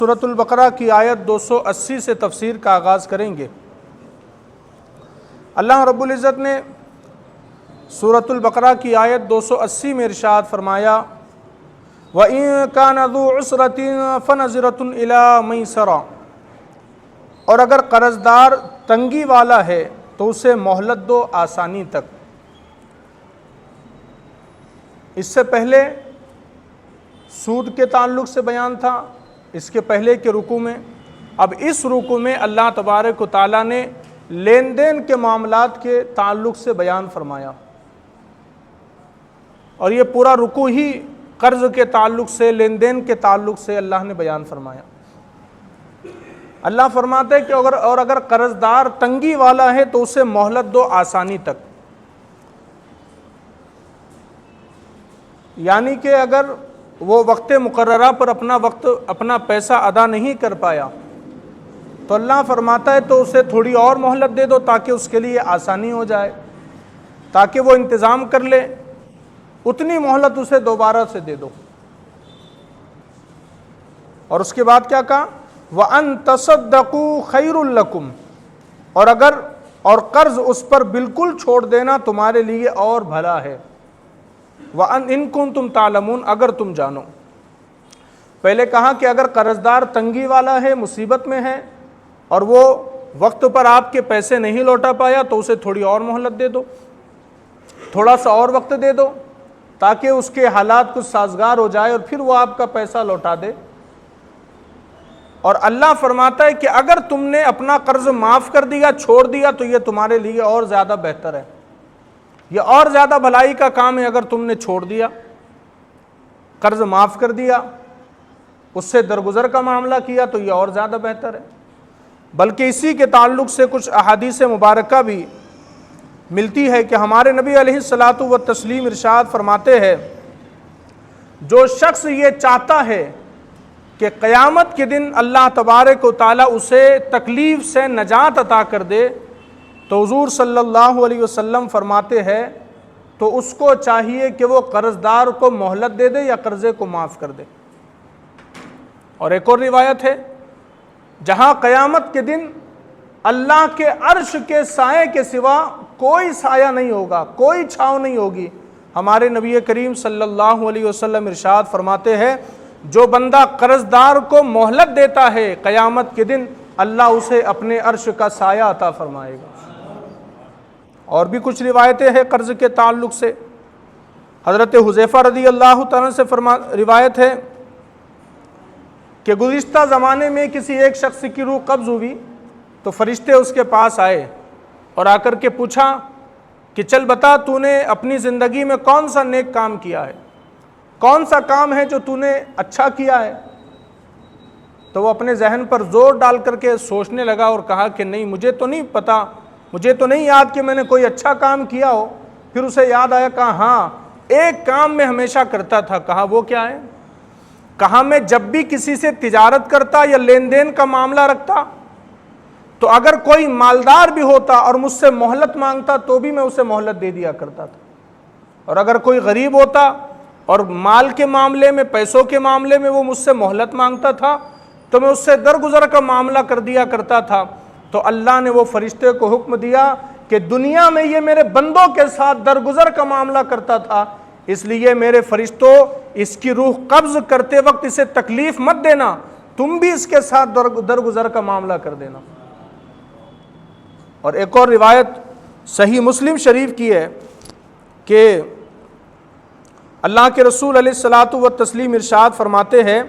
سورۃ البقرہ کی آیت 280 سے تفسیر کا آغاز کریں گے۔ اللہ رب العزت نے سورۃ البقرہ کی آیت 280 میں ارشاد فرمایا وَإِن كَانَ ذُو عُسْرَةٍ فَنَظِرَةٌ إِلَىٰ مَيْسَرَةٍ، اور اگر قرض دار تنگی والا ہے تو اسے مہلت دو آسانی تک۔ اس سے پہلے سود کے تعلق سے بیان تھا، اس کے پہلے کے رکوع میں۔ اب اس رکوع میں اللہ تبارک و تعالیٰ نے لین دین کے معاملات کے تعلق سے بیان فرمایا، اور یہ پورا رکوع ہی قرض کے تعلق سے، لین دین کے تعلق سے اللہ نے بیان فرمایا۔ اللہ فرماتے ہیں کہ اگر قرض دار تنگی والا ہے تو اسے مہلت دو آسانی تک، یعنی کہ اگر وہ وقت مقررہ پر اپنا پیسہ ادا نہیں کر پایا تو اللہ فرماتا ہے تو اسے تھوڑی اور مہلت دے دو تاکہ اس کے لیے آسانی ہو جائے، تاکہ وہ انتظام کر لے، اتنی مہلت اسے دوبارہ سے دے دو۔ اور اس کے بعد کیا کہا؟ وَأَن تَصَدَّقُوا خَيْرٌ لَكُمْ، اور قرض اس پر بالکل چھوڑ دینا تمہارے لیے اور بھلا ہے۔ وَأَن إِن كُنتُمْ تَعْلَمُونَ، اگر تم جانو۔ پہلے کہا کہ اگر قرض دار تنگی والا ہے، مصیبت میں ہے، اور وہ وقت پر آپ کے پیسے نہیں لوٹا پایا تو اسے تھوڑی اور مہلت دے دو، تھوڑا سا اور وقت دے دو تاکہ اس کے حالات کچھ سازگار ہو جائے اور پھر وہ آپ کا پیسہ لوٹا دے۔ اور اللہ فرماتا ہے کہ اگر تم نے اپنا قرض معاف کر دیا، چھوڑ دیا، تو یہ تمہارے لیے اور زیادہ بہتر ہے، یہ اور زیادہ بھلائی کا کام ہے۔ اگر تم نے چھوڑ دیا، قرض معاف کر دیا، اس سے درگزر کا معاملہ کیا، تو یہ اور زیادہ بہتر ہے۔ بلکہ اسی کے تعلق سے کچھ احادیث مبارکہ بھی ملتی ہے کہ ہمارے نبی علیہ الصلاۃ والتسلیم ارشاد فرماتے ہیں جو شخص یہ چاہتا ہے کہ قیامت کے دن اللہ تبارک و تعالیٰ اسے تکلیف سے نجات عطا کر دے، تو حضور صلی اللہ علیہ وسلم فرماتے ہیں تو اس کو چاہیے کہ وہ قرض دار کو مہلت دے دے یا قرضے کو معاف کر دے۔ اور ایک اور روایت ہے جہاں قیامت کے دن اللہ کے عرش کے سائے کے سوا کوئی سایہ نہیں ہوگا، کوئی چھاؤں نہیں ہوگی، ہمارے نبی کریم صلی اللہ علیہ وسلم ارشاد فرماتے ہیں جو بندہ قرض دار کو مہلت دیتا ہے قیامت کے دن اللہ اسے اپنے عرش کا سایہ عطا فرمائے گا۔ اور بھی کچھ روایتیں ہیں قرض کے تعلق سے۔ حضرت حذیفہ رضی اللہ تعالیٰ سے روایت ہے کہ گزشتہ زمانے میں کسی ایک شخص کی روح قبض ہوئی تو فرشتے اس کے پاس آئے اور آ کر کے پوچھا کہ چل بتا تو نے اپنی زندگی میں کون سا نیک کام کیا ہے، کون سا کام ہے جو تو نے اچھا کیا ہے؟ تو وہ اپنے ذہن پر زور ڈال کر کے سوچنے لگا اور کہا کہ نہیں، مجھے تو نہیں پتا، مجھے تو نہیں یاد کہ میں نے کوئی اچھا کام کیا ہو۔ پھر اسے یاد آیا، کہا ہاں ایک کام میں ہمیشہ کرتا تھا۔ کہا وہ کیا ہے؟ کہا میں جب بھی کسی سے تجارت کرتا یا لین دین کا معاملہ رکھتا تو اگر کوئی مالدار بھی ہوتا اور مجھ سے مہلت مانگتا تو بھی میں اسے مہلت دے دیا کرتا تھا، اور اگر کوئی غریب ہوتا اور مال کے معاملے میں، پیسوں کے معاملے میں وہ مجھ سے مہلت مانگتا تھا تو میں اس سے درگزر کا معاملہ کر دیا کرتا تھا۔ تو اللہ نے وہ فرشتے کو حکم دیا کہ دنیا میں یہ میرے بندوں کے ساتھ درگزر کا معاملہ کرتا تھا، اس لیے میرے فرشتوں اس کی روح قبض کرتے وقت اسے تکلیف مت دینا، تم بھی اس کے ساتھ درگزر کا معاملہ کر دینا۔ اور ایک اور روایت صحیح مسلم شریف کی ہے کہ اللہ کے رسول علیہ الصلاۃ والتسلیم ارشاد فرماتے ہیں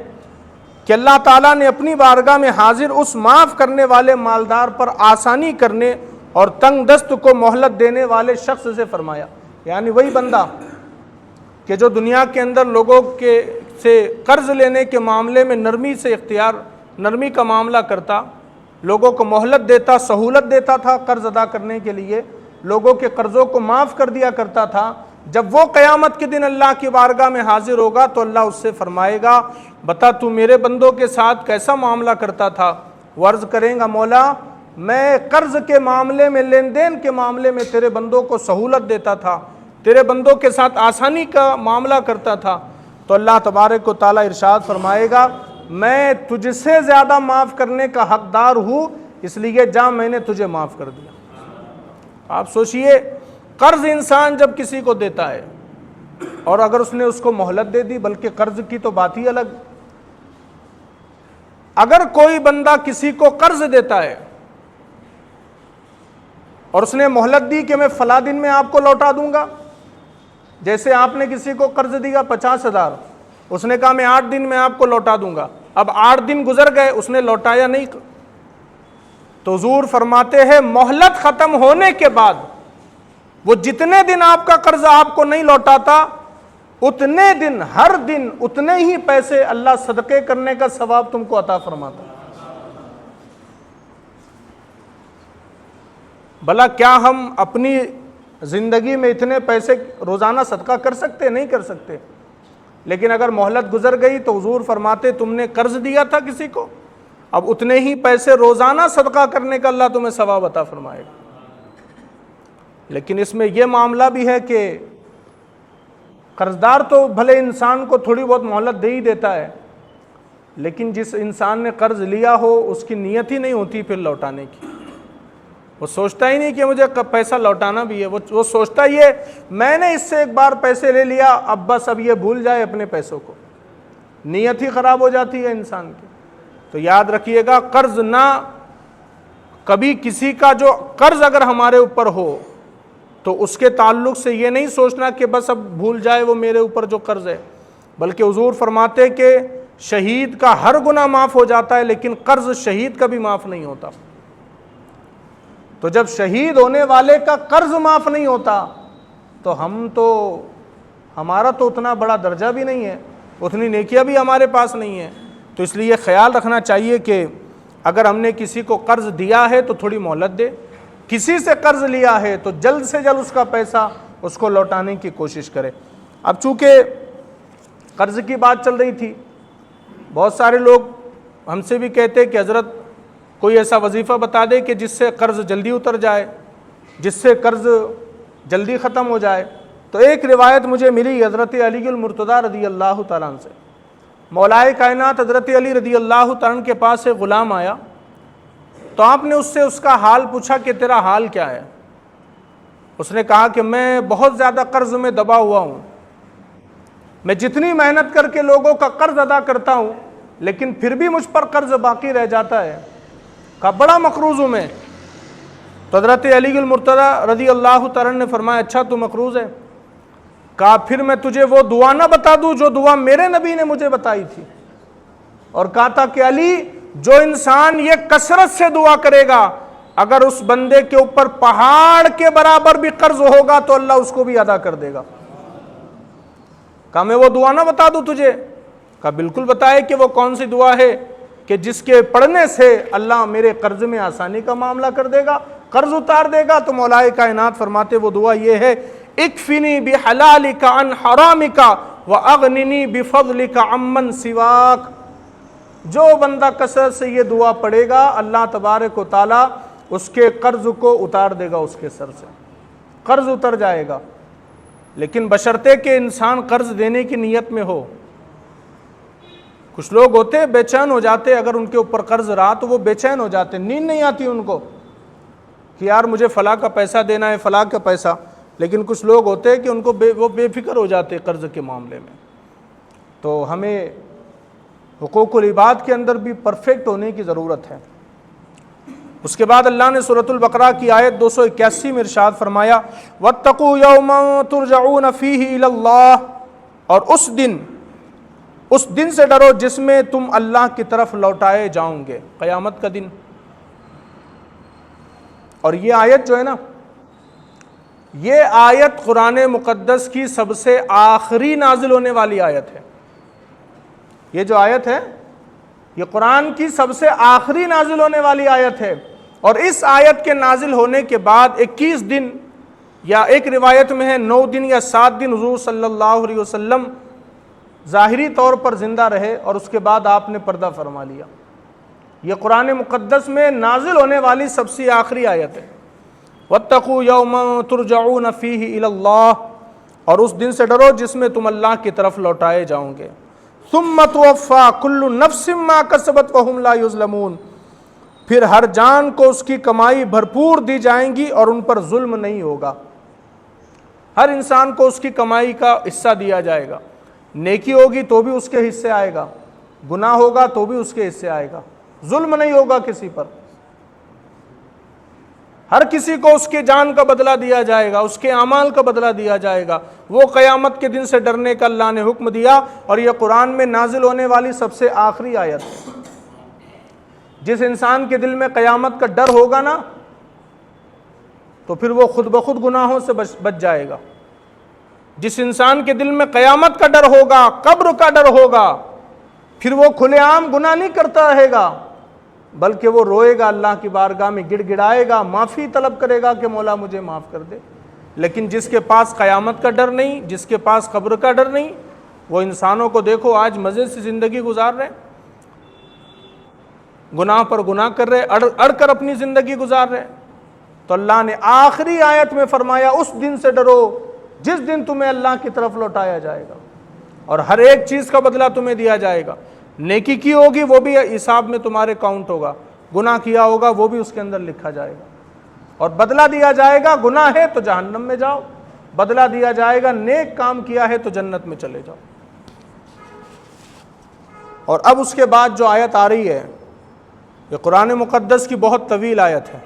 کہ اللہ تعالیٰ نے اپنی بارگاہ میں حاضر اس معاف کرنے والے مالدار پر آسانی کرنے اور تنگ دست کو مہلت دینے والے شخص سے فرمایا، یعنی وہی بندہ کہ جو دنیا کے اندر لوگوں سے قرض لینے کے معاملے میں نرمی کا معاملہ کرتا، لوگوں کو مہلت دیتا، سہولت دیتا تھا قرض ادا کرنے کے لیے، لوگوں کے قرضوں کو معاف کر دیا کرتا تھا، جب وہ قیامت کے دن اللہ کی بارگاہ میں حاضر ہوگا تو اللہ اس سے فرمائے گا بتا تو میرے بندوں کے ساتھ کیسا معاملہ کرتا تھا؟ وہ عرض کریں گا مولا میں قرض کے معاملے میں، لین دین کے معاملے میں تیرے بندوں کو سہولت دیتا تھا، تیرے بندوں کے ساتھ آسانی کا معاملہ کرتا تھا۔ تو اللہ تبارک و تعالیٰ ارشاد فرمائے گا میں تجھ سے زیادہ معاف کرنے کا حقدار ہوں، اس لیے جا میں نے تجھے معاف کر دیا۔ آپ سوچئے، قرض انسان جب کسی کو دیتا ہے اور اگر اس نے اس کو مہلت دے دی، بلکہ قرض کی تو بات ہی الگ، اگر کوئی بندہ کسی کو قرض دیتا ہے اور اس نے مہلت دی کہ میں فلاں دن میں آپ کو لوٹا دوں گا، جیسے آپ نے کسی کو قرض دیا 50,000، اس نے کہا میں 8 دن میں آپ کو لوٹا دوں گا، اب 8 دن گزر گئے، اس نے لوٹایا نہیں، تو حضور فرماتے ہیں مہلت ختم ہونے کے بعد وہ جتنے دن آپ کا قرض آپ کو نہیں لوٹاتا، اتنے دن ہر دن اتنے ہی پیسے اللہ صدقے کرنے کا ثواب تم کو عطا فرماتا۔ بھلا کیا ہم اپنی زندگی میں اتنے پیسے روزانہ صدقہ کر سکتے؟ نہیں کر سکتے، لیکن اگر مہلت گزر گئی تو حضور فرماتے تم نے قرض دیا تھا کسی کو، اب اتنے ہی پیسے روزانہ صدقہ کرنے کا اللہ تمہیں ثواب عطا فرمائے گا۔ لیکن اس میں یہ معاملہ بھی ہے کہ قرضدار تو بھلے انسان کو تھوڑی بہت مہلت دے ہی دیتا ہے، لیکن جس انسان نے قرض لیا ہو اس کی نیت ہی نہیں ہوتی پھر لوٹانے کی، وہ سوچتا ہی نہیں کہ مجھے پیسہ لوٹانا بھی ہے، وہ سوچتا ہی ہے میں نے اس سے ایک بار پیسے لے لیا، اب بس اب یہ بھول جائے اپنے پیسوں کو، نیت ہی خراب ہو جاتی ہے انسان کی۔ تو یاد رکھیے گا، قرض نہ کبھی کسی کا جو قرض اگر ہمارے اوپر ہو تو اس کے تعلق سے یہ نہیں سوچنا کہ بس اب بھول جائے وہ میرے اوپر جو قرض ہے، بلکہ حضور فرماتے کہ شہید کا ہر گناہ معاف ہو جاتا ہے لیکن قرض شہید کا بھی معاف نہیں ہوتا۔ تو جب شہید ہونے والے کا قرض معاف نہیں ہوتا تو ہمارا تو اتنا بڑا درجہ بھی نہیں ہے، اتنی نیکیاں بھی ہمارے پاس نہیں ہیں۔ تو اس لیے خیال رکھنا چاہیے کہ اگر ہم نے کسی کو قرض دیا ہے تو تھوڑی مہلت دے، کسی سے قرض لیا ہے تو جلد سے جلد اس کا پیسہ اس کو لوٹانے کی کوشش کرے۔ اب چونکہ قرض کی بات چل رہی تھی، بہت سارے لوگ ہم سے بھی کہتے کہ حضرت کوئی ایسا وظیفہ بتا دے کہ جس سے قرض جلدی اتر جائے، جس سے قرض جلدی ختم ہو جائے۔ تو ایک روایت مجھے ملی حضرت علی المرتضیٰ رضی اللہ تعالیٰ عنہ سے، مولائے کائنات حضرت علی رضی اللہ تعالیٰ عنہ کے پاس ایک غلام آیا تو آپ نے اس سے اس کا حال پوچھا کہ تیرا حال کیا ہے؟ اس نے کہا کہ میں بہت زیادہ قرض میں دبا ہوا ہوں، میں جتنی محنت کر کے لوگوں کا قرض ادا کرتا ہوں لیکن پھر بھی مجھ پر قرض باقی رہ جاتا ہے، کہا بڑا مقروض ہوں میں۔ تو حضرت علی المرتضیٰ رضی اللہ تعالیٰ نے فرمایا اچھا تو مقروض ہے؟ کہا پھر میں تجھے وہ دعا نہ بتا دوں جو دعا میرے نبی نے مجھے بتائی تھی، اور کہا تھا کہ علی جو انسان یہ کثرت سے دعا کرے گا اگر اس بندے کے اوپر پہاڑ کے برابر بھی قرض ہوگا تو اللہ اس کو بھی ادا کر دے گا۔ کہا میں وہ دعا نہ بتا دوں تجھے؟ کہا بالکل بتائے کہ وہ کون سی دعا ہے کہ جس کے پڑھنے سے اللہ میرے قرض میں آسانی کا معاملہ کر دے گا، قرض اتار دے گا۔ تو مولائے کائنات فرماتے وہ دعا یہ ہے اکفنی بحلالک عن حرامک واغننی بفضلک عمن سواک۔ جو بندہ کثرت سے یہ دعا پڑھے گا اللہ تبارک و تعالی اس کے قرض کو اتار دے گا، اس کے سر سے قرض اتر جائے گا، لیکن بشرطے کہ انسان قرض دینے کی نیت میں ہو۔ کچھ لوگ ہوتے بے چین ہو جاتے اگر ان کے اوپر قرض رہا تو وہ بے چین ہو جاتے، نیند نہیں آتی ان کو کہ یار مجھے فلاں کا پیسہ دینا ہے، فلاں کا پیسہ، لیکن کچھ لوگ ہوتے کہ ان کو وہ بے فکر ہو جاتے قرض کے معاملے میں۔ تو ہمیں حقوق العباد کے اندر بھی پرفیکٹ ہونے کی ضرورت ہے۔ اس کے بعد اللہ نے سورۃ البقرہ کی آیت 281 میں ارشاد فرمایا واتقوا یوما ترجعون فیہ الی اللہ، اور اس دن سے ڈرو جس میں تم اللہ کی طرف لوٹائے جاؤں گے، قیامت کا دن۔ اور یہ آیت جو ہے نا، یہ آیت قرآن مقدس کی سب سے آخری نازل ہونے والی آیت ہے۔ یہ جو آیت ہے یہ قرآن کی سب سے آخری نازل ہونے والی آیت ہے، اور اس آیت کے نازل ہونے کے بعد 21 دن یا ایک روایت میں ہے 9 دن یا 7 دن حضور صلی اللہ علیہ وسلم ظاہری طور پر زندہ رہے، اور اس کے بعد آپ نے پردہ فرما لیا۔ یہ قرآن مقدس میں نازل ہونے والی سب سے آخری آیت ہے۔ واتقوا یوما ترجعون فیہ الی اللہ، اور اس دن سے ڈرو جس میں تم اللہ کی طرف لوٹائے جاؤں گے۔ ثم توفی کل نفس ما کسبت وہم لا یظلمون، پھر ہر جان کو اس کی کمائی بھرپور دی جائیں گی اور ان پر ظلم نہیں ہوگا۔ ہر انسان کو اس کی کمائی کا حصہ دیا جائے گا، نیکی ہوگی تو بھی اس کے حصے آئے گا، گناہ ہوگا تو بھی اس کے حصے آئے گا، ظلم نہیں ہوگا کسی پر، ہر کسی کو اس کے جان کا بدلہ دیا جائے گا، اس کے اعمال کا بدلہ دیا جائے گا۔ وہ قیامت کے دن سے ڈرنے کا اللہ نے حکم دیا، اور یہ قرآن میں نازل ہونے والی سب سے آخری آیت ہے۔ جس انسان کے دل میں قیامت کا ڈر ہوگا نا، تو پھر وہ خود بخود گناہوں سے بچ جائے گا۔ جس انسان کے دل میں قیامت کا ڈر ہوگا، قبر کا ڈر ہوگا، پھر وہ کھلے عام گناہ نہیں کرتا رہے گا، بلکہ وہ روئے گا اللہ کی بارگاہ میں، گڑ گڑائے گا، معافی طلب کرے گا کہ مولا مجھے معاف کر دے۔ لیکن جس کے پاس قیامت کا ڈر نہیں، جس کے پاس قبر کا ڈر نہیں، وہ انسانوں کو دیکھو آج مزے سے زندگی گزار رہے، گناہ پر گناہ کر رہے، اڑ کر اپنی زندگی گزار رہے۔ تو اللہ نے آخری آیت میں فرمایا اس دن سے ڈرو جس دن تمہیں اللہ کی طرف لوٹایا جائے گا، اور ہر ایک چیز کا بدلہ تمہیں دیا جائے گا۔ نیکی کی ہوگی وہ بھی حساب میں تمہارے کاؤنٹ ہوگا، گناہ کیا ہوگا وہ بھی اس کے اندر لکھا جائے گا، اور بدلہ دیا جائے گا۔ گناہ ہے تو جہنم میں جاؤ، بدلہ دیا جائے گا، نیک کام کیا ہے تو جنت میں چلے جاؤ۔ اور اب اس کے بعد جو آیت آ رہی ہے، یہ قرآن مقدس کی بہت طویل آیت ہے۔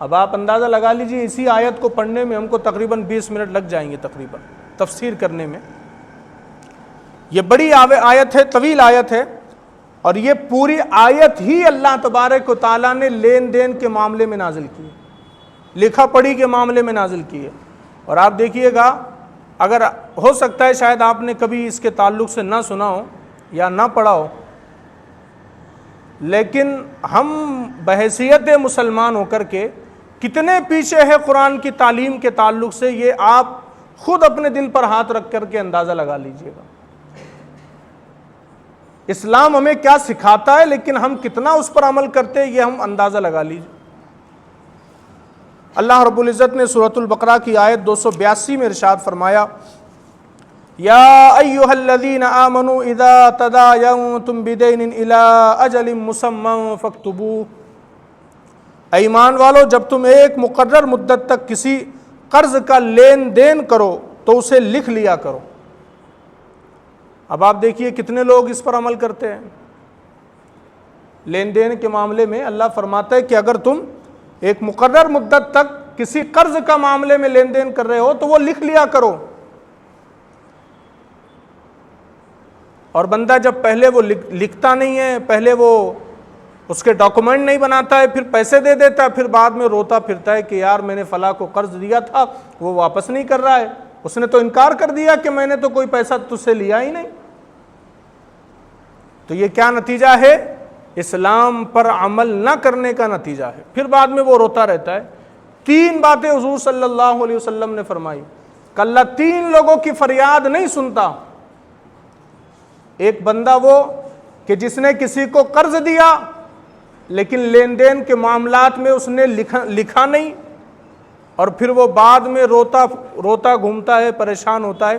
اب آپ اندازہ لگا لیجئے اسی آیت کو پڑھنے میں ہم کو تقریباً 20 منٹ لگ جائیں گے، تقریباً تفسیر کرنے میں۔ یہ بڑی آیت ہے، طویل آیت ہے، اور یہ پوری آیت ہی اللہ تبارک و تعالیٰ نے لین دین کے معاملے میں نازل کی ہے، لکھا پڑھی کے معاملے میں نازل کی ہے۔ اور آپ دیکھیے گا، اگر ہو سکتا ہے شاید آپ نے کبھی اس کے تعلق سے نہ سنا ہو یا نہ پڑھا ہو، لیکن ہم بحیثیت مسلمان ہو کر کے کتنے پیچھے ہے قرآن کی تعلیم کے تعلق سے، یہ آپ خود اپنے دل پر ہاتھ رکھ کر کے اندازہ لگا لیجئے گا۔ اسلام ہمیں کیا سکھاتا ہے لیکن ہم کتنا اس پر عمل کرتے ہیں، یہ ہم اندازہ لگا لیجئے۔ اللہ رب العزت نے سورۃ البقرہ کی آیت 282 میں ارشاد فرمایا، یا ایھا الذین آمنوا اذا تداینتم بدین الی اجل مسمى فاکتبوہ، اے ایمان والو جب تم ایک مقرر مدت تک کسی قرض کا لین دین کرو تو اسے لکھ لیا کرو۔ اب آپ دیکھیے کتنے لوگ اس پر عمل کرتے ہیں۔ لین دین کے معاملے میں اللہ فرماتا ہے کہ اگر تم ایک مقرر مدت تک کسی قرض کا معاملے میں لین دین کر رہے ہو تو وہ لکھ لیا کرو۔ اور بندہ جب پہلے وہ لکھتا نہیں ہے، پہلے وہ اس کے ڈاکومنٹ نہیں بناتا ہے، پھر پیسے دے دیتا ہے، پھر بعد میں روتا پھرتا ہے کہ یار میں نے فلاں کو قرض دیا تھا وہ واپس نہیں کر رہا ہے، اس نے تو انکار کر دیا کہ میں نے تو کوئی پیسہ تجھ سے لیا ہی نہیں۔ تو یہ کیا نتیجہ ہے؟ اسلام پر عمل نہ کرنے کا نتیجہ ہے۔ پھر بعد میں وہ روتا رہتا ہے۔ 3 باتیں حضور صلی اللہ علیہ وسلم نے فرمائی کہ اللہ 3 لوگوں کی فریاد نہیں سنتا۔ ایک بندہ وہ کہ جس نے کسی کو قرض دیا لیکن لین دین کے معاملات میں اس نے لکھا نہیں، اور پھر وہ بعد میں روتا گھومتا ہے، پریشان ہوتا ہے۔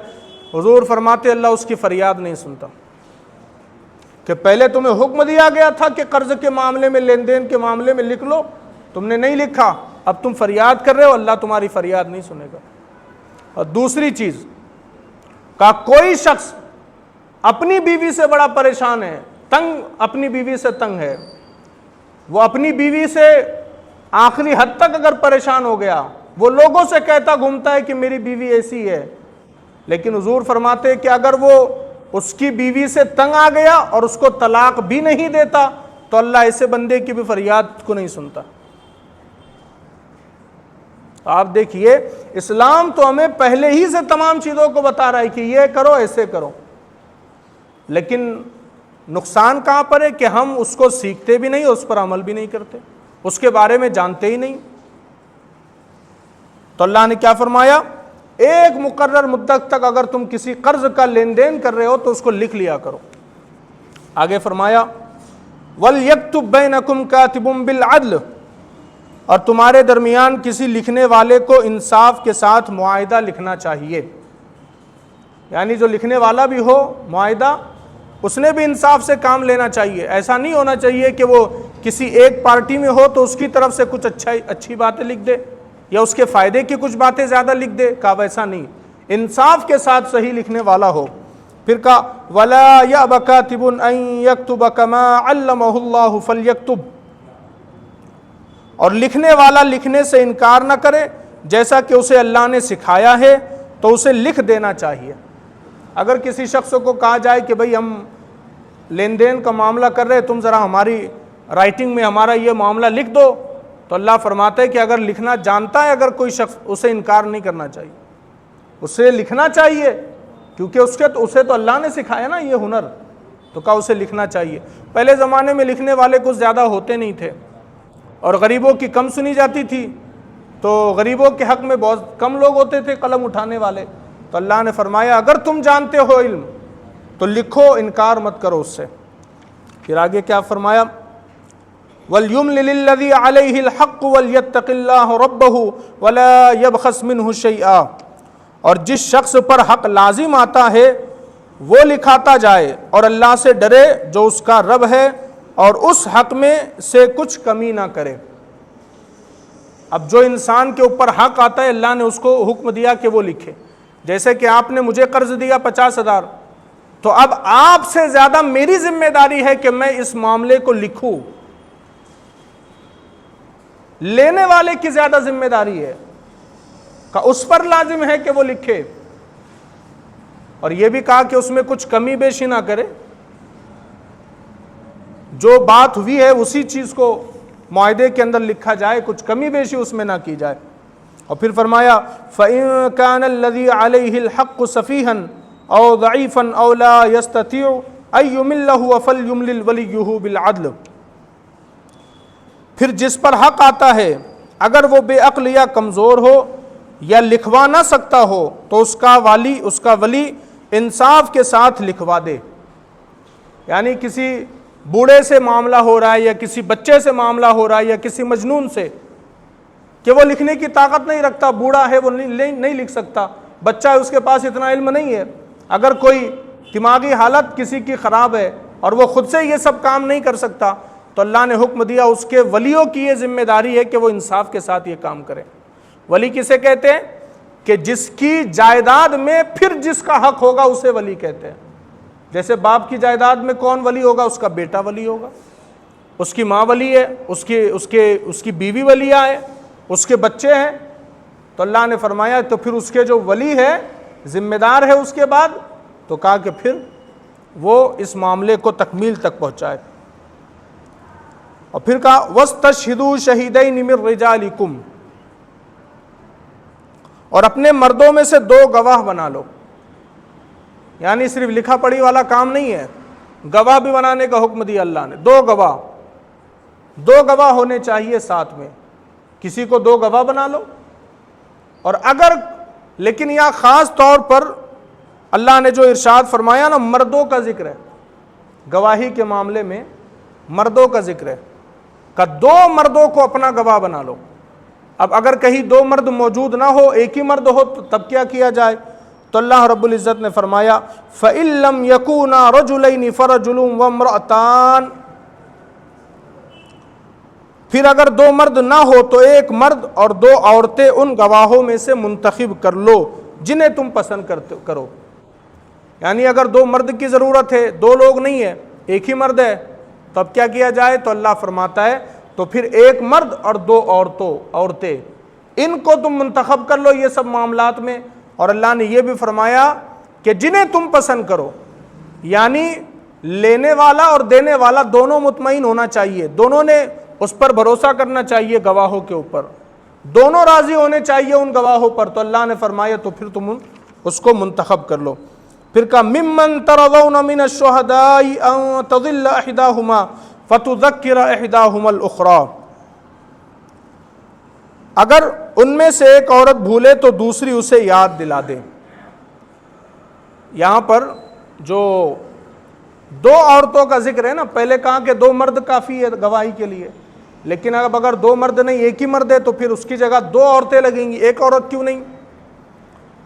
حضور فرماتے اللہ اس کی فریاد نہیں سنتا، کہ پہلے تمہیں حکم دیا گیا تھا کہ قرض کے معاملے میں، لین دین کے معاملے میں لکھ لو، تم نے نہیں لکھا، اب تم فریاد کر رہے ہو، اللہ تمہاری فریاد نہیں سنے گا۔ اور دوسری چیز کہ کوئی شخص اپنی بیوی سے بڑا پریشان ہے، اپنی بیوی سے تنگ ہے، وہ اپنی بیوی سے آخری حد تک اگر پریشان ہو گیا، وہ لوگوں سے کہتا گھومتا ہے کہ میری بیوی ایسی ہے، لیکن حضور فرماتے ہیں کہ اگر وہ اس کی بیوی سے تنگ آ گیا اور اس کو طلاق بھی نہیں دیتا تو اللہ ایسے بندے کی بھی فریاد کو نہیں سنتا۔ آپ دیکھیے اسلام تو ہمیں پہلے ہی سے تمام چیزوں کو بتا رہا ہے کہ یہ کرو، ایسے کرو، لیکن نقصان کہاں پر ہے کہ ہم اس کو سیکھتے بھی نہیں، اس پر عمل بھی نہیں کرتے، اس کے بارے میں جانتے ہی نہیں۔ تو اللہ نے کیا فرمایا؟ ایک مقرر مدت تک اگر تم کسی قرض کا لین دین کر رہے ہو تو اس کو لکھ لیا کرو۔ آگے فرمایا وَلْيَكْتُبْ بَيْنَكُمْ كَاتِبٌ بِالْعَدْلِ، اور تمہارے درمیان کسی لکھنے والے کو انصاف کے ساتھ معاہدہ لکھنا چاہیے۔ یعنی جو لکھنے والا بھی ہو معاہدہ، اس نے بھی انصاف سے کام لینا چاہیے. ایسا نہیں ہونا چاہیے کہ وہ کسی ایک پارٹی میں ہو تو اس کی طرف سے کچھ اچھی باتیں لکھ دے یا اس کے فائدے کی کچھ باتیں زیادہ لکھ دے. کہا ویسا نہیں، انصاف کے ساتھ صحیح لکھنے والا ہو. پھر کہا وَلَا يَأْبَ كَاتِبٌ أَن يَكْتُبَ كَمَا عَلَّمَهُ اللَّهُ فَلْيَكْتُبْ، اور لکھنے والا لکھنے سے انکار نہ کرے، جیسا کہ اسے اللہ نے سکھایا ہے تو اسے لکھ دینا چاہیے. اگر کسی شخص کو کہا جائے کہ بھئی ہم لین دین کا معاملہ کر رہے، تم ذرا ہماری رائٹنگ میں ہمارا یہ معاملہ لکھ دو، تو اللہ فرماتا ہے کہ اگر لکھنا جانتا ہے اگر کوئی شخص، اسے انکار نہیں کرنا چاہیے، اسے لکھنا چاہیے، کیونکہ اسے تو اللہ نے سکھایا نا یہ ہنر، تو کہا اسے لکھنا چاہیے. پہلے زمانے میں لکھنے والے کچھ زیادہ ہوتے نہیں تھے اور غریبوں کی کم سنی جاتی تھی، تو غریبوں کے حق میں بہت کم لوگ ہوتے تھے قلم اٹھانے والے. تو اللہ نے فرمایا اگر تم جانتے ہو علم تو لکھو، انکار مت کرو اس سے. پھر آگے کیا فرمایا وَلْيُمْلِلِ الَّذِي عَلَيْهِ الْحَقُّ وَلْيَتَّقِ اللَّهَ رَبَّهُ وَلَا يَبْخَسْ مِنْهُ شَيْئًا، اور جس شخص پر حق لازم آتا ہے وہ لکھاتا جائے اور اللہ سے ڈرے جو اس کا رب ہے، اور اس حق میں سے کچھ کمی نہ کرے. اب جو انسان کے اوپر حق آتا ہے اللہ نے اس کو حکم دیا کہ وہ لکھے. جیسے کہ آپ نے مجھے قرض دیا 50,000، تو اب آپ سے زیادہ میری ذمہ داری ہے کہ میں اس معاملے کو لکھوں. لینے والے کی زیادہ ذمہ داری ہے کہ اس پر لازم ہے کہ وہ لکھے، اور یہ بھی کہا کہ اس میں کچھ کمی بیشی نہ کرے. جو بات ہوئی ہے اسی چیز کو معاہدے کے اندر لکھا جائے، کچھ کمی بیشی اس میں نہ کی جائے. اور پھر فرمایا فَإِن كَانَ الَّذِي عَلَيْهِ الْحَقُّ سَفِيهًا أَوْ ضَعِيفًا أَوْ لَا يَسْتَطِيعُ أَن يُمِلَّهُ فَلْيُمْلِلْ وَلِيُّهُ بِالْعَدْلِ، پھر جس پر حق آتا ہے اگر وہ بے عقل یا کمزور ہو یا لکھوا نہ سکتا ہو تو اس کا ولی انصاف کے ساتھ لکھوا دے. یعنی کسی بوڑھے سے معاملہ ہو رہا ہے یا کسی بچے سے معاملہ ہو رہا ہے یا کسی مجنون سے کہ وہ لکھنے کی طاقت نہیں رکھتا، بوڑھا ہے وہ نہیں لکھ سکتا، بچہ ہے اس کے پاس اتنا علم نہیں ہے، اگر کوئی دماغی حالت کسی کی خراب ہے اور وہ خود سے یہ سب کام نہیں کر سکتا، تو اللہ نے حکم دیا اس کے ولیوں کی یہ ذمہ داری ہے کہ وہ انصاف کے ساتھ یہ کام کریں. ولی کسے کہتے ہیں؟ کہ جس کی جائیداد میں پھر جس کا حق ہوگا اسے ولی کہتے ہیں. جیسے باپ کی جائیداد میں کون ولی ہوگا؟ اس کا بیٹا ولی ہوگا، اس کی ماں ولی ہے، اس کی بیوی ولیہ ہے، اس کے بچے ہیں. تو اللہ نے فرمایا تو پھر اس کے جو ولی ہے ذمہ دار ہے اس کے بعد، تو کہا کہ پھر وہ اس معاملے کو تکمیل تک پہنچائے. اور پھر کہا وَاسْتَشْهِدُوا شَهِيدَيْنِ مِن رِجَالِكُمْ، اور اپنے مردوں میں سے 2 گواہ بنا لو. یعنی صرف لکھا پڑھی والا کام نہیں ہے، گواہ بھی بنانے کا حکم دیا اللہ نے. 2 گواہ ہونے چاہیے ساتھ میں، کسی کو 2 گواہ بنا لو. اور اگر لیکن یہاں خاص طور پر اللہ نے جو ارشاد فرمایا نا، مردوں کا ذکر ہے گواہی کے معاملے میں، مردوں کا ذکر ہے کہ 2 مردوں کو اپنا گواہ بنا لو. اب اگر کہیں 2 مرد موجود نہ ہو، ایک ہی مرد ہو، تو تب کیا کیا جائے؟ تو اللہ رب العزت نے فرمایا فَإِن لَّمْ يَكُونَا رَجُلَيْنِ فَرَجُلٌ وَامْرَأَتَانِ، پھر اگر 2 مرد نہ ہو تو 1 مرد اور 2 عورتیں ان گواہوں میں سے منتخب کر لو جنہیں تم پسند کرو. یعنی اگر 2 مرد کی ضرورت ہے، 2 لوگ نہیں ہے، ایک ہی مرد ہے، تو اب کیا کیا جائے؟ تو اللہ فرماتا ہے تو پھر 1 مرد اور 2 عورتیں، ان کو تم منتخب کر لو یہ سب معاملات میں. اور اللہ نے یہ بھی فرمایا کہ جنہیں تم پسند کرو، یعنی لینے والا اور دینے والا دونوں مطمئن ہونا چاہیے، دونوں نے اس پر بھروسہ کرنا چاہیے گواہوں کے اوپر، دونوں راضی ہونے چاہیے ان گواہوں پر. تو اللہ نے فرمایا تو پھر تم اس کو منتخب کر لو. پھر کہا ممن ترضون من الشہداء ان تضل احداہما فتذکر احداہما الاخری، اگر ان میں سے ایک عورت بھولے تو دوسری اسے یاد دلا دے. یہاں پر جو 2 عورتوں کا ذکر ہے نا، پہلے کہا کہ 2 مرد کافی ہے گواہی کے لیے، لیکن اب اگر 2 مرد نہیں، ایک ہی مرد ہے، تو پھر اس کی جگہ 2 عورتیں لگیں گی، 1 عورت کیوں نہیں؟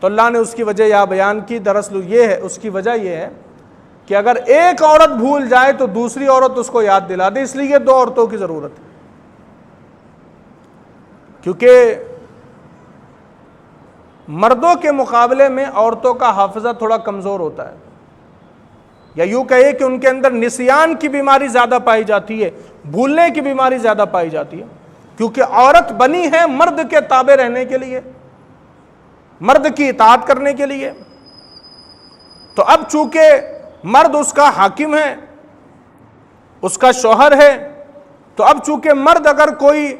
تو اللہ نے اس کی وجہ یہاں بیان کی. دراصل یہ ہے, اس کی وجہ یہ ہے کہ اگر ایک عورت بھول جائے تو دوسری عورت اس کو یاد دلا دے, اس لیے 2 عورتوں کی ضرورت ہے. کیونکہ مردوں کے مقابلے میں عورتوں کا حافظہ تھوڑا کمزور ہوتا ہے, یا یوں کہے کہ ان کے اندر نسیان کی بیماری زیادہ پائی جاتی ہے, بھولنے کی بیماری زیادہ پائی جاتی ہے, کیونکہ عورت بنی ہے مرد کے تابع رہنے کے لیے, مرد کی اطاعت کرنے کے لیے. تو اب چونکہ مرد اس کا حاکم ہے, اس کا شوہر ہے, تو اب چونکہ مرد اگر کوئی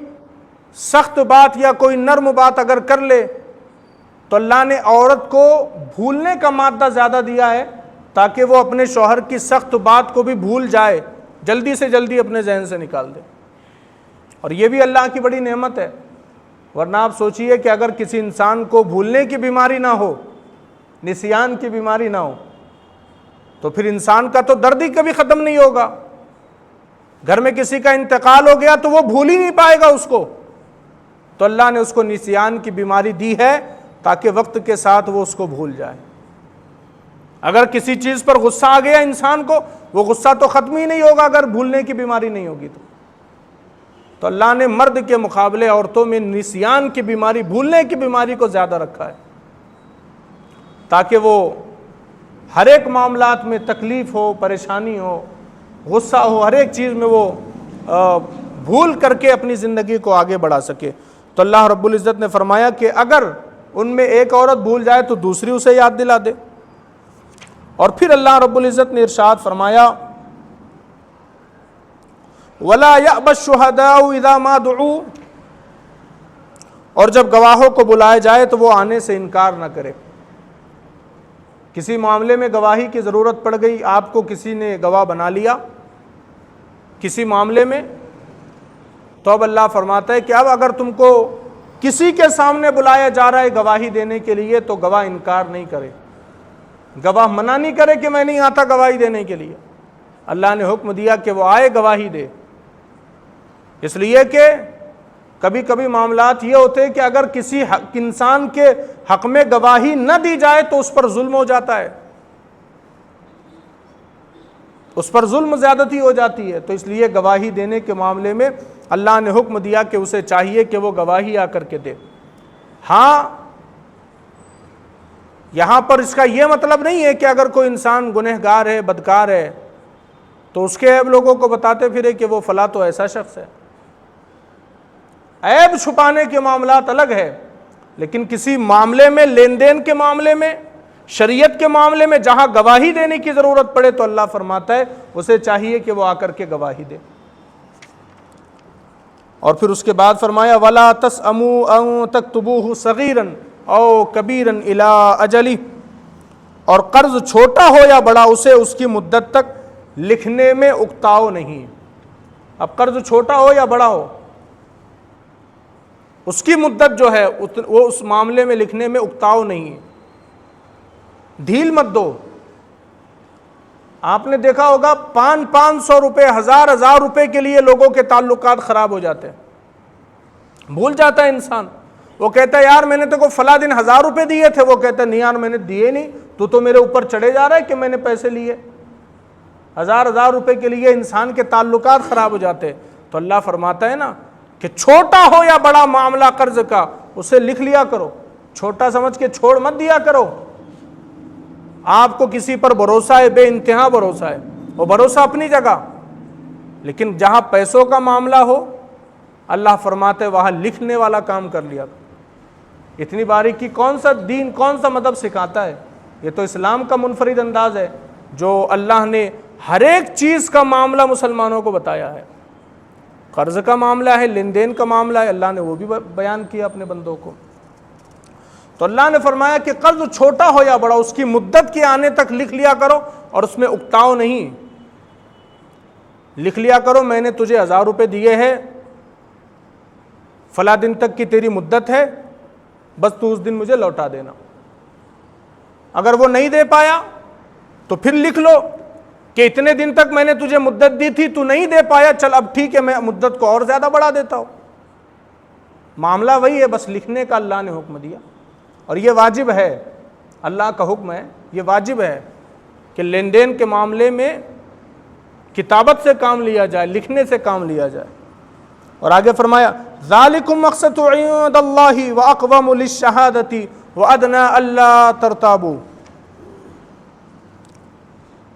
سخت بات یا کوئی نرم بات اگر کر لے تو اللہ نے عورت کو بھولنے کا مادہ زیادہ دیا ہے تاکہ وہ اپنے شوہر کی سخت بات کو بھی بھول جائے, جلدی سے جلدی اپنے ذہن سے نکال دے. اور یہ بھی اللہ کی بڑی نعمت ہے, ورنہ آپ سوچئے کہ اگر کسی انسان کو بھولنے کی بیماری نہ ہو, نسیان کی بیماری نہ ہو, تو پھر انسان کا تو درد ہی کبھی ختم نہیں ہوگا. گھر میں کسی کا انتقال ہو گیا تو وہ بھول ہی نہیں پائے گا اس کو. تو اللہ نے اس کو نسیان کی بیماری دی ہے تاکہ وقت کے ساتھ وہ اس کو بھول جائے. اگر کسی چیز پر غصہ آ گیا انسان کو, وہ غصہ تو ختم ہی نہیں ہوگا اگر بھولنے کی بیماری نہیں ہوگی. تو اللہ نے مرد کے مقابلے عورتوں میں نسیان کی بیماری, بھولنے کی بیماری کو زیادہ رکھا ہے تاکہ وہ ہر ایک معاملات میں تکلیف ہو, پریشانی ہو, غصہ ہو, ہر ایک چیز میں وہ بھول کر کے اپنی زندگی کو آگے بڑھا سکے. تو اللہ رب العزت نے فرمایا کہ اگر ان میں ایک عورت بھول جائے تو دوسری اسے یاد دلا دے. اور پھر اللہ رب العزت نے ارشاد فرمایا وَلَا يَأْبَ الشُّهَدَاءُ إِذَا مَا دُعُوا, اور جب گواہوں کو بلائے جائے تو وہ آنے سے انکار نہ کرے. کسی معاملے میں گواہی کی ضرورت پڑ گئی, آپ کو کسی نے گواہ بنا لیا کسی معاملے میں, تو اب اللہ فرماتا ہے کہ اب اگر تم کو کسی کے سامنے بلایا جا رہا ہے گواہی دینے کے لیے تو گواہ انکار نہیں کرے, گواہ منع نہیں کرے کہ میں نہیں آتا گواہی دینے کے لیے. اللہ نے حکم دیا کہ وہ آئے گواہی دے, اس لیے کہ کبھی کبھی معاملات یہ ہوتے ہیں کہ اگر کسی انسان کے حق میں گواہی نہ دی جائے تو اس پر ظلم ہو جاتا ہے, اس پر ظلم زیادتی ہو جاتی ہے. تو اس لیے گواہی دینے کے معاملے میں اللہ نے حکم دیا کہ اسے چاہیے کہ وہ گواہی آ کر کے دے. ہاں یہاں پر اس کا یہ مطلب نہیں ہے کہ اگر کوئی انسان گنہگار ہے, بدکار ہے, تو اس کے عیب لوگوں کو بتاتے پھرے کہ وہ فلاں تو ایسا شخص ہے. عیب چھپانے کے معاملات الگ ہے, لیکن کسی معاملے میں, لین دین کے معاملے میں, شریعت کے معاملے میں جہاں گواہی دینے کی ضرورت پڑے تو اللہ فرماتا ہے اسے چاہیے کہ وہ آ کر کے گواہی دے. اور پھر اس کے بعد فرمایا وَلَا تَسْأَمُوا أَن تَكْتُبُوهُ صَغِيرًا أَوْ كَبِيرًا إِلَىٰ أَجَلِهِ, اور قرض چھوٹا ہو یا بڑا اسے اس کی مدت تک لکھنے میں اکتاؤ نہیں. اب قرض چھوٹا ہو یا بڑا ہو, اس کی مدت جو ہے وہ اس معاملے میں لکھنے میں اکتاؤ نہیں ہے, ڈھیل مت دو. آپ نے دیکھا ہوگا 500 روپے, 1000 روپے کے لیے لوگوں کے تعلقات خراب ہو جاتے ہیں, بھول جاتا ہے انسان. وہ کہتا ہے یار میں نے تو کو فلاں دن 1000 روپے دیے تھے, وہ کہتا ہے نہیں یار میں نے دیے نہیں, تو میرے اوپر چڑھے جا رہا ہے کہ میں نے پیسے لیے. 1000 روپے کے لیے انسان کے تعلقات خراب ہو جاتے ہیں. تو اللہ فرماتا ہے نا کہ چھوٹا ہو یا بڑا معاملہ قرض کا اسے لکھ لیا کرو, چھوٹا سمجھ کے چھوڑ مت دیا کرو. آپ کو کسی پر بھروسہ ہے, بے انتہا بھروسہ ہے, وہ بھروسہ اپنی جگہ, لیکن جہاں پیسوں کا معاملہ ہو اللہ فرماتے وہاں لکھنے والا کام کر لیا. اتنی باریکی کون سا دین, کون سا مذہب سکھاتا ہے؟ یہ تو اسلام کا منفرد انداز ہے جو اللہ نے ہر ایک چیز کا معاملہ مسلمانوں کو بتایا ہے. قرض کا معاملہ ہے, لین دین کا معاملہ ہے, اللہ نے وہ بھی بیان کیا اپنے بندوں کو. تو اللہ نے فرمایا کہ قرض چھوٹا ہو یا بڑا اس کی مدت کے آنے تک لکھ لیا کرو, اور اس میں اکتاؤ نہیں. لکھ لیا کرو میں نے تجھے 1000 روپے دیے ہیں, فلاں دن تک کی تیری مدت ہے, بس تو اس دن مجھے لوٹا دینا. اگر وہ نہیں دے پایا تو پھر لکھ لو کہ اتنے دن تک میں نے تجھے مدت دی تھی, تو نہیں دے پایا, چل اب ٹھیک ہے میں مدت کو اور زیادہ بڑھا دیتا ہوں. معاملہ وہی ہے, بس لکھنے کا اللہ نے حکم دیا. اور یہ واجب ہے، اللہ کا حکم ہے، یہ واجب ہے کہ لین دین کے معاملے میں کتابت سے کام لیا جائے، لکھنے سے کام لیا جائے۔ اور آگے فرمایا ذالکم مقصد عند اللہ واقوم للشہادۃ وادنی الا ترتابوا،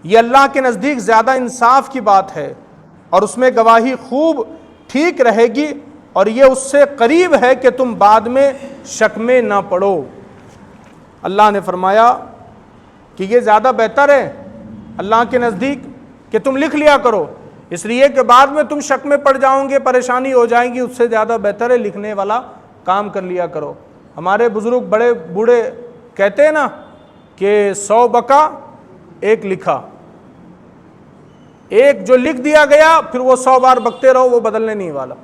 یہ اللہ کے نزدیک زیادہ انصاف کی بات ہے اور اس میں گواہی خوب ٹھیک رہے گی، اور یہ اس سے قریب ہے کہ تم بعد میں شک میں نہ پڑو۔ اللہ نے فرمایا کہ یہ زیادہ بہتر ہے اللہ کے نزدیک کہ تم لکھ لیا کرو، اس لیے کہ بعد میں تم شک میں پڑ جاؤ گے، پریشانی ہو جائے گی، اس سے زیادہ بہتر ہے لکھنے والا کام کر لیا کرو۔ ہمارے بزرگ بڑے بوڑھے کہتے ہیں نا کہ 100 بکا ایک لکھا، ایک جو لکھ دیا گیا پھر وہ 100 بار بکتے رہو، وہ بدلنے نہیں والا،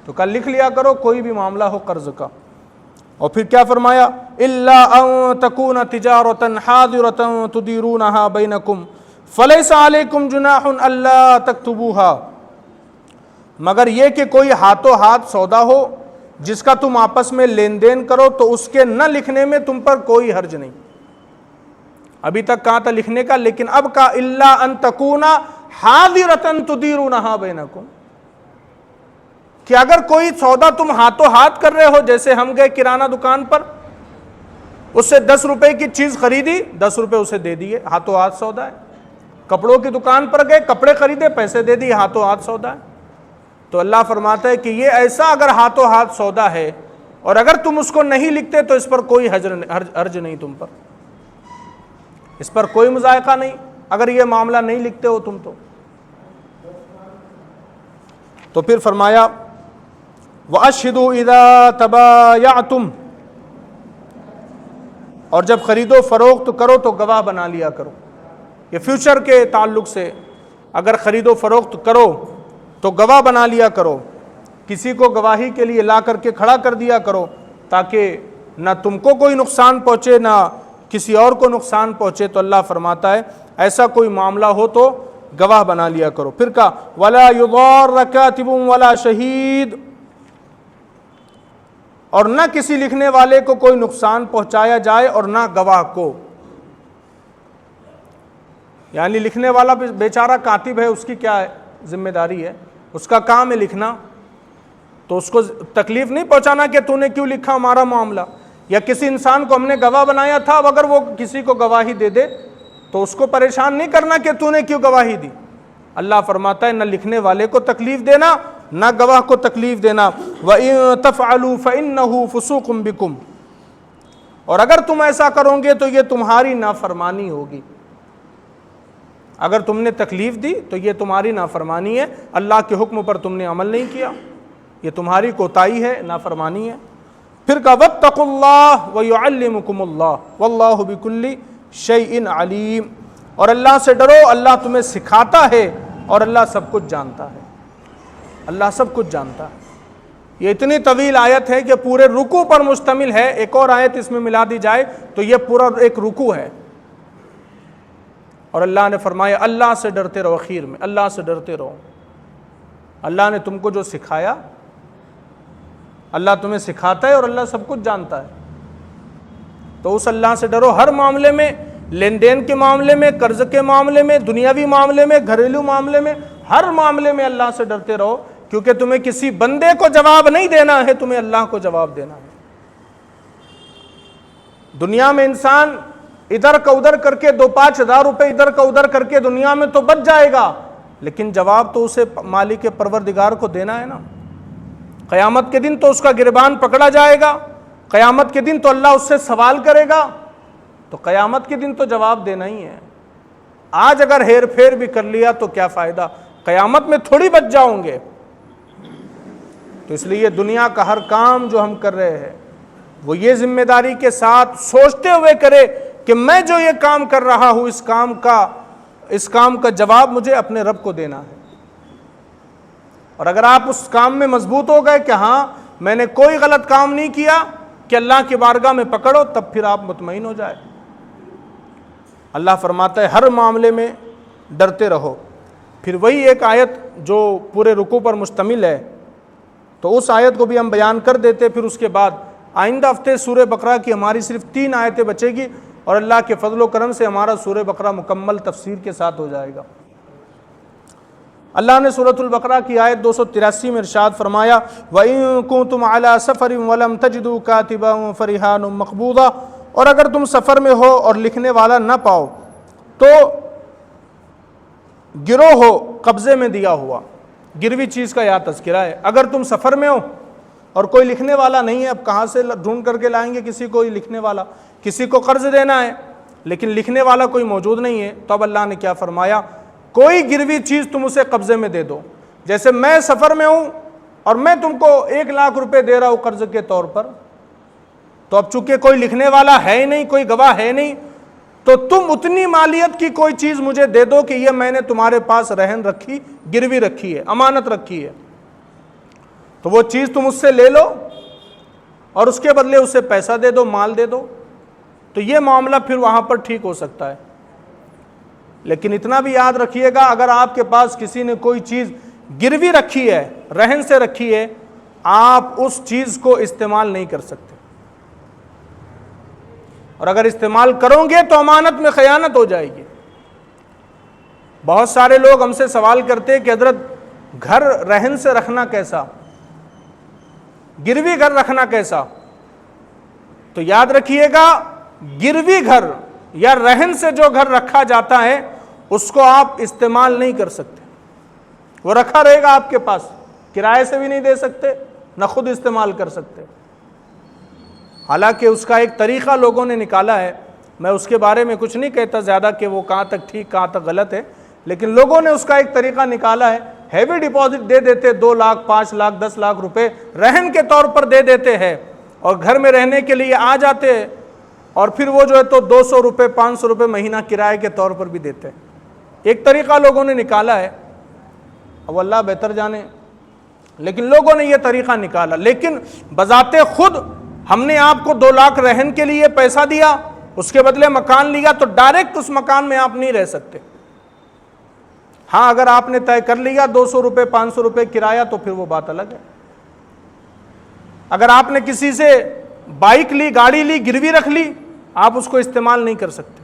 تو کل لکھ لیا کرو کوئی بھی معاملہ ہو قرض کا۔ اور پھر کیا فرمایا الا ان تکون تجارۃ حاضرۃ تدیرونها بینکم فلیس علیکم جناح الا تکتبوها، مگر یہ کہ کوئی ہاتھوں ہاتھ سودا ہو جس کا تم آپس میں لین دین کرو تو اس کے نہ لکھنے میں تم پر کوئی حرج نہیں۔ ابھی تک کہا تھا لکھنے کا، لیکن اب کہا الا ان تکون حاضرۃ تدیرونها بینکم، کہ اگر کوئی سودا تم ہاتھوں ہاتھ کر رہے ہو، جیسے ہم گئے کرانہ دکان پر، اس سے 10 روپے کی چیز خریدی، 10 روپے اسے دے دیے، ہاتھوں ہاتھ سودا ہے۔ کپڑوں کی دکان پر گئے، کپڑے خریدے، پیسے دے دیے، ہاتھوں ہاتھ سودا ہے۔ تو اللہ فرماتا ہے کہ یہ ایسا اگر ہاتھوں ہاتھ سودا ہے اور اگر تم اس کو نہیں لکھتے تو اس پر کوئی حرج نہیں، تم پر اس پر کوئی مضائقہ نہیں اگر یہ معاملہ نہیں لکھتے ہو تم تو پھر فرمایا وَأَشْهِدُوا إِذَا تَبَايَعْتُمْ، اور جب خرید و فروخت کرو تو گواہ بنا لیا کرو۔ یہ فیوچر کے تعلق سے اگر خرید و فروخت کرو تو گواہ بنا لیا کرو، کسی کو گواہی کے لیے لا کر کے کھڑا کر دیا کرو تاکہ نہ تم کو کوئی نقصان پہنچے نہ کسی اور کو نقصان پہنچے۔ تو اللہ فرماتا ہے ایسا کوئی معاملہ ہو تو گواہ بنا لیا کرو۔ پھر کہا وَلَا يُضَارَّ كَاتِبٌ وَلَا شَهِيدٌ، اور نہ کسی لکھنے والے کو کوئی نقصان پہنچایا جائے اور نہ گواہ کو، یعنی لکھنے والا بیچارہ کاتب ہے، اس کی کیا ہے ذمہ داری ہے، اس کا کام ہے لکھنا، تو اس کو تکلیف نہیں پہنچانا کہ تو نے کیوں لکھا ہمارا معاملہ، یا کسی انسان کو ہم نے گواہ بنایا تھا اب اگر وہ کسی کو گواہی دے دے تو اس کو پریشان نہیں کرنا کہ تو نے کیوں گواہی دی۔ اللہ فرماتا ہے نہ لکھنے والے کو تکلیف دینا نہ گواہ کو تکلیف دینا۔ وَإِن تَفْعَلُوا فَإِنَّهُ فُسُوقٌ بِكُمْ، اور اگر تم ایسا کرو گے تو یہ تمہاری نافرمانی ہوگی، اگر تم نے تکلیف دی تو یہ تمہاری نافرمانی ہے، اللہ کے حکم پر تم نے عمل نہیں کیا، یہ تمہاری کوتاہی ہے، نافرمانی ہے۔ پھر کہا وَاتَّقُوا اللَّهَ وَيُعَلِّمُكُمُ اللَّهُ وَاللَّهُ بِكُلِّ شَيْءٍ عَلِيمٌ، اور اللہ سے ڈرو، اللہ تمہیں سکھاتا ہے اور اللہ سب کچھ جانتا ہے، اللہ سب کچھ جانتا ہے۔ یہ اتنی طویل آیت ہے کہ پورے رکوع پر مشتمل ہے، ایک اور آیت اس میں ملا دی جائے تو یہ پورا ایک رکوع ہے۔ اور اللہ نے فرمایا اللہ سے ڈرتے رہو، اخیر میں اللہ سے ڈرتے رہو، اللہ نے تم کو جو سکھایا، اللہ تمہیں سکھاتا ہے اور اللہ سب کچھ جانتا ہے، تو اس اللہ سے ڈرو ہر معاملے میں، لین دین کے معاملے میں، قرض کے معاملے میں، دنیاوی معاملے میں، گھریلو معاملے میں، ہر معاملے میں اللہ سے ڈرتے رہو، کیونکہ تمہیں کسی بندے کو جواب نہیں دینا ہے، تمہیں اللہ کو جواب دینا ہے۔ دنیا میں انسان ادھر کا ادھر کر کے 2-5 ہزار روپے ادھر کا ادھر کر کے دنیا میں تو بچ جائے گا، لیکن جواب تو اسے مالک پروردگار کو دینا ہے نا۔ قیامت کے دن تو اس کا گریبان پکڑا جائے گا، قیامت کے دن تو اللہ اس سے سوال کرے گا، تو قیامت کے دن تو جواب دینا ہی ہے۔ آج اگر ہیر پھیر بھی کر لیا تو کیا فائدہ، قیامت میں تھوڑی بچ جاؤں گے۔ تو اس لیے دنیا کا ہر کام جو ہم کر رہے ہیں وہ یہ ذمہ داری کے ساتھ سوچتے ہوئے کرے کہ میں جو یہ کام کر رہا ہوں اس کام کا جواب مجھے اپنے رب کو دینا ہے۔ اور اگر آپ اس کام میں مضبوط ہو گئے کہ ہاں میں نے کوئی غلط کام نہیں کیا کہ اللہ کی بارگاہ میں پکڑو، تب پھر آپ مطمئن ہو جائے۔ اللہ فرماتا ہے ہر معاملے میں ڈرتے رہو۔ پھر وہی ایک آیت جو پورے رکوع پر مشتمل ہے، تو اس آیت کو بھی ہم بیان کر دیتے، پھر اس کے بعد آئندہ ہفتے سورہ بقرہ کی ہماری صرف 3 آیتیں بچے گی اور اللہ کے فضل و کرم سے ہمارا سورہ بقرہ مکمل تفسیر کے ساتھ ہو جائے گا۔ اللہ نے سورۃ البقرہ کی آیت 283 میں ارشاد فرمایا وَإِن كُنتُمْ عَلَى سَفَرٍ وَلَمْ تَجِدُوا كَاتِبًا فَرِهَانٌ مَقْبُوضَةٌ، اور اگر تم سفر میں ہو اور لکھنے والا نہ پاؤ تو گرو ہو قبضے میں دیا ہوا، گروی چیز کا یہاں تذکرہ ہے۔ اگر تم سفر میں ہو اور کوئی لکھنے والا نہیں ہے، اب کہاں سے ڈھونڈ کر کے لائیں گے کسی کو لکھنے والا؟ کسی کو قرض دینا ہے لیکن لکھنے والا کوئی موجود نہیں ہے، تو اب اللہ نے کیا فرمایا، کوئی گروی چیز تم اسے قبضے میں دے دو۔ جیسے میں سفر میں ہوں اور میں تم کو 1 لاکھ روپے دے رہا ہوں قرض کے طور پر، تو اب چونکہ کوئی لکھنے والا ہے ہی نہیں، کوئی گواہ ہے نہیں، تو تم اتنی مالیت کی کوئی چیز مجھے دے دو کہ یہ میں نے تمہارے پاس رہن رکھی، گروی رکھی ہے، امانت رکھی ہے، تو وہ چیز تم اس سے لے لو اور اس کے بدلے اسے پیسہ دے دو، مال دے دو، تو یہ معاملہ پھر وہاں پر ٹھیک ہو سکتا ہے۔ لیکن اتنا بھی یاد رکھیے گا، اگر آپ کے پاس کسی نے کوئی چیز گروی رکھی ہے، رہن سے رکھی ہے، آپ اس چیز کو استعمال نہیں کر سکتے، اور اگر استعمال کرو گے تو امانت میں خیانت ہو جائے گی۔ بہت سارے لوگ ہم سے سوال کرتے ہیں کہ حضرت گھر رہن سے رکھنا کیسا، گروی گھر رکھنا کیسا؟ تو یاد رکھیے گا، گروی گھر یا رہن سے جو گھر رکھا جاتا ہے اس کو آپ استعمال نہیں کر سکتے، وہ رکھا رہے گا آپ کے پاس، کرائے سے بھی نہیں دے سکتے، نہ خود استعمال کر سکتے۔ حالانکہ اس کا ایک طریقہ لوگوں نے نکالا ہے، میں اس کے بارے میں کچھ نہیں کہتا زیادہ کہ وہ کہاں تک ٹھیک کہاں تک غلط ہے، لیکن لوگوں نے اس کا ایک طریقہ نکالا ہے، ہیوی ڈپازٹ دے دیتے، 2 لاکھ 5 لاکھ 10 لاکھ روپے رہن کے طور پر دے دیتے ہیں اور گھر میں رہنے کے لیے آ جاتے ہیں، اور پھر وہ جو ہے تو 200 روپے 500 روپے مہینہ کرائے کے طور پر بھی دیتے ہیں۔ ایک طریقہ لوگوں نے نکالا ہے، اب اللہ بہتر جانے، لیکن لوگوں نے یہ طریقہ نکالا، لیکن بذات خود ہم نے آپ کو 2 لاکھ رہن کے لیے پیسہ دیا، اس کے بدلے مکان لیا، تو ڈائریکٹ اس مکان میں آپ نہیں رہ سکتے۔ ہاں اگر آپ نے طے کر لیا 200 روپے 500 روپے کرایہ تو پھر وہ بات الگ ہے۔ اگر آپ نے کسی سے بائک لی، گاڑی لی، گروی رکھ لی، آپ اس کو استعمال نہیں کر سکتے۔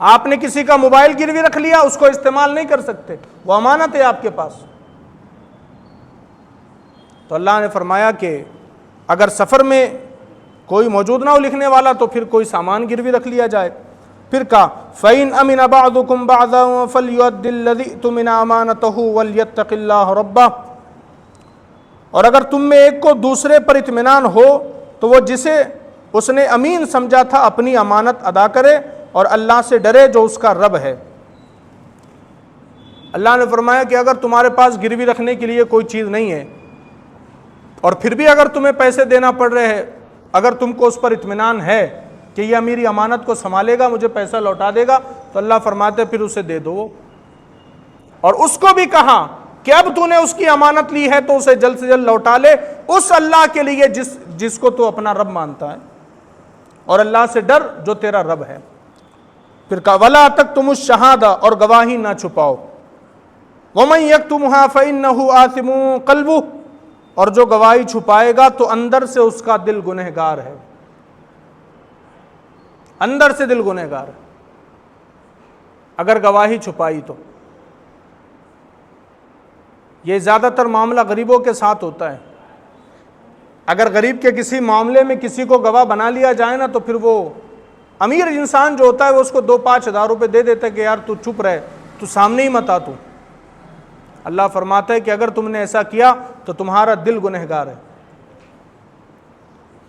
آپ نے کسی کا موبائل گروی رکھ لیا، اس کو استعمال نہیں کر سکتے، وہ امانت ہے آپ کے پاس۔ تو اللہ نے فرمایا کہ اگر سفر میں کوئی موجود نہ ہو لکھنے والا تو پھر کوئی سامان گروی رکھ لیا جائے۔ پھر کہا فَإِنْ أَمِنَ بَعْضُكُمْ بَعْضًا فَلْيُؤَدِّ الَّذِي اؤْتُمِنَ أَمَانَتَهُ وَلْيَتَّقِ اللَّهَ رَبَّهُ، اور اگر تم میں ایک کو دوسرے پر اطمینان ہو تو وہ جسے اس نے امین سمجھا تھا اپنی امانت ادا کرے اور اللہ سے ڈرے جو اس کا رب ہے۔ اللہ نے فرمایا کہ اگر تمہارے پاس گروی رکھنے کے لیے کوئی چیز نہیں ہے اور پھر بھی اگر تمہیں پیسے دینا پڑ رہے ہیں، اگر تم کو اس پر اطمینان ہے کہ یہ میری امانت کو سنبھالے گا، مجھے پیسہ لوٹا دے گا، تو اللہ فرماتے پھر اسے دے دو۔ اور اس کو بھی کہا کہ اب تو نے اس کی امانت لی ہے تو اسے جلد سے جلد لوٹا لے، اس اللہ کے لیے جس کو تو اپنا رب مانتا ہے، اور اللہ سے ڈر جو تیرا رب ہے۔ پھر کہا وَلَا تَكْتُمُوا الشَّهَادَةَ، اور گواہی نہ چھپاؤ، وَمَن يَكْتُمْهَا فَإِنَّهُ آثِمٌ قَلْبُهُ، اور جو گواہی چھپائے گا تو اندر سے اس کا دل گنہگار ہے، اندر سے دل گنہگار ہے اگر گواہی چھپائی تو۔ یہ زیادہ تر معاملہ غریبوں کے ساتھ ہوتا ہے، اگر غریب کے کسی معاملے میں کسی کو گواہ بنا لیا جائے نا تو پھر وہ امیر انسان جو ہوتا ہے وہ اس کو 2-5 ہزار روپے دے دیتا ہے کہ یار تو چپ رہے، تو سامنے ہی مت آ تو۔ اللہ فرماتا ہے کہ اگر تم نے ایسا کیا تو تمہارا دل گنہگار ہے۔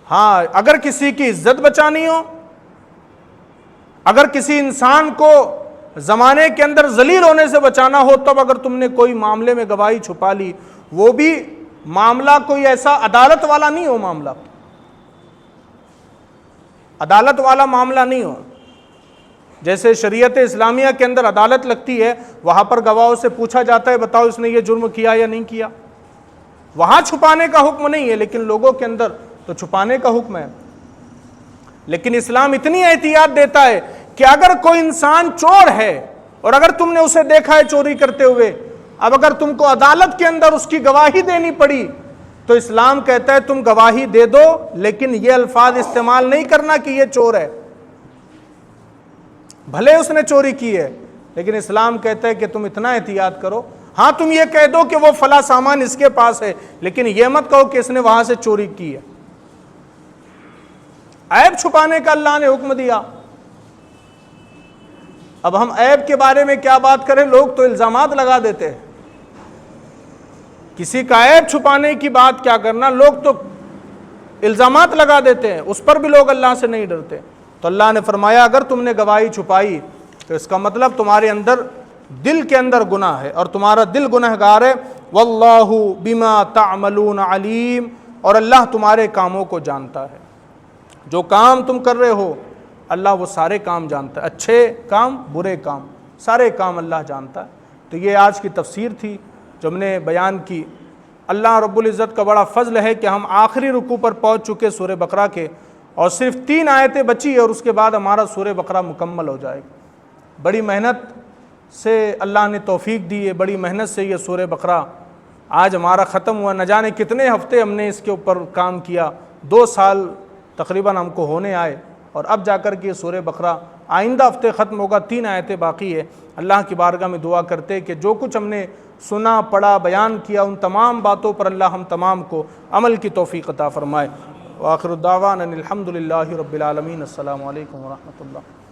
ہاں اگر کسی کی عزت بچانی ہو، اگر کسی انسان کو زمانے کے اندر ذلیل ہونے سے بچانا ہو، تب اگر تم نے کوئی معاملے میں گواہی چھپا لی، وہ بھی معاملہ کوئی ایسا عدالت والا نہیں ہو، معاملہ عدالت والا معاملہ نہیں ہو، جیسے شریعت اسلامیہ کے اندر عدالت لگتی ہے، وہاں پر گواہوں سے پوچھا جاتا ہے بتاؤ اس نے یہ جرم کیا یا نہیں کیا، وہاں چھپانے کا حکم نہیں ہے، لیکن لوگوں کے اندر تو چھپانے کا حکم ہے۔ لیکن اسلام اتنی احتیاط دیتا ہے کہ اگر کوئی انسان چور ہے اور اگر تم نے اسے دیکھا ہے چوری کرتے ہوئے، اب اگر تم کو عدالت کے اندر اس کی گواہی دینی پڑی تو اسلام کہتا ہے تم گواہی دے دو لیکن یہ الفاظ استعمال نہیں کرنا کہ یہ چور ہے، بھلے اس نے چوری کی ہے، لیکن اسلام کہتا ہے کہ تم اتنا احتیاط کرو، ہاں تم یہ کہہ دو کہ وہ فلاں سامان اس کے پاس ہے، لیکن یہ مت کہو کہ اس نے وہاں سے چوری کی ہے۔ عیب چھپانے کا اللہ نے حکم دیا۔ اب ہم عیب کے بارے میں کیا بات کریں، لوگ تو الزامات لگا دیتے ہیں، کسی کا عیب چھپانے کی بات کیا کرنا، لوگ تو الزامات لگا دیتے ہیں، اس پر بھی لوگ اللہ سے نہیں ڈرتے۔ تو اللہ نے فرمایا اگر تم نے گواہی چھپائی تو اس کا مطلب تمہارے اندر دل کے اندر گناہ ہے اور تمہارا دل گنہگار ہے۔ واللہ بما تعملون علیم، اور اللہ تمہارے کاموں کو جانتا ہے، جو کام تم کر رہے ہو اللہ وہ سارے کام جانتا ہے، اچھے کام برے کام سارے کام اللہ جانتا ہے۔ تو یہ آج کی تفسیر تھی جو ہم نے بیان کی۔ اللہ رب العزت کا بڑا فضل ہے کہ ہم آخری رکوع پر پہنچ چکے سورہ بقرہ کے، اور صرف 3 آیتیں بچی ہے اور اس کے بعد ہمارا سورہ بقرہ مکمل ہو جائے گا۔ بڑی محنت سے اللہ نے توفیق دی ہے، بڑی محنت سے یہ سورہ بقرہ آج ہمارا ختم ہوا۔ نہ جانے کتنے ہفتے ہم نے اس کے اوپر کام کیا، 2 سال تقریباً ہم کو ہونے آئے، اور اب جا کر کے یہ سورہ بقرہ آئندہ ہفتے ختم ہوگا، 3 آیتیں باقی ہے۔ اللہ کی بارگاہ میں دعا کرتے کہ جو کچھ ہم نے سنا پڑھا بیان کیا ان تمام باتوں پر اللہ ہم تمام کو عمل کی توفیق عطا فرمائے۔ وآخر الدعوانا الحمد للہ رب العالمین۔ السلام علیکم ورحمۃ اللہ۔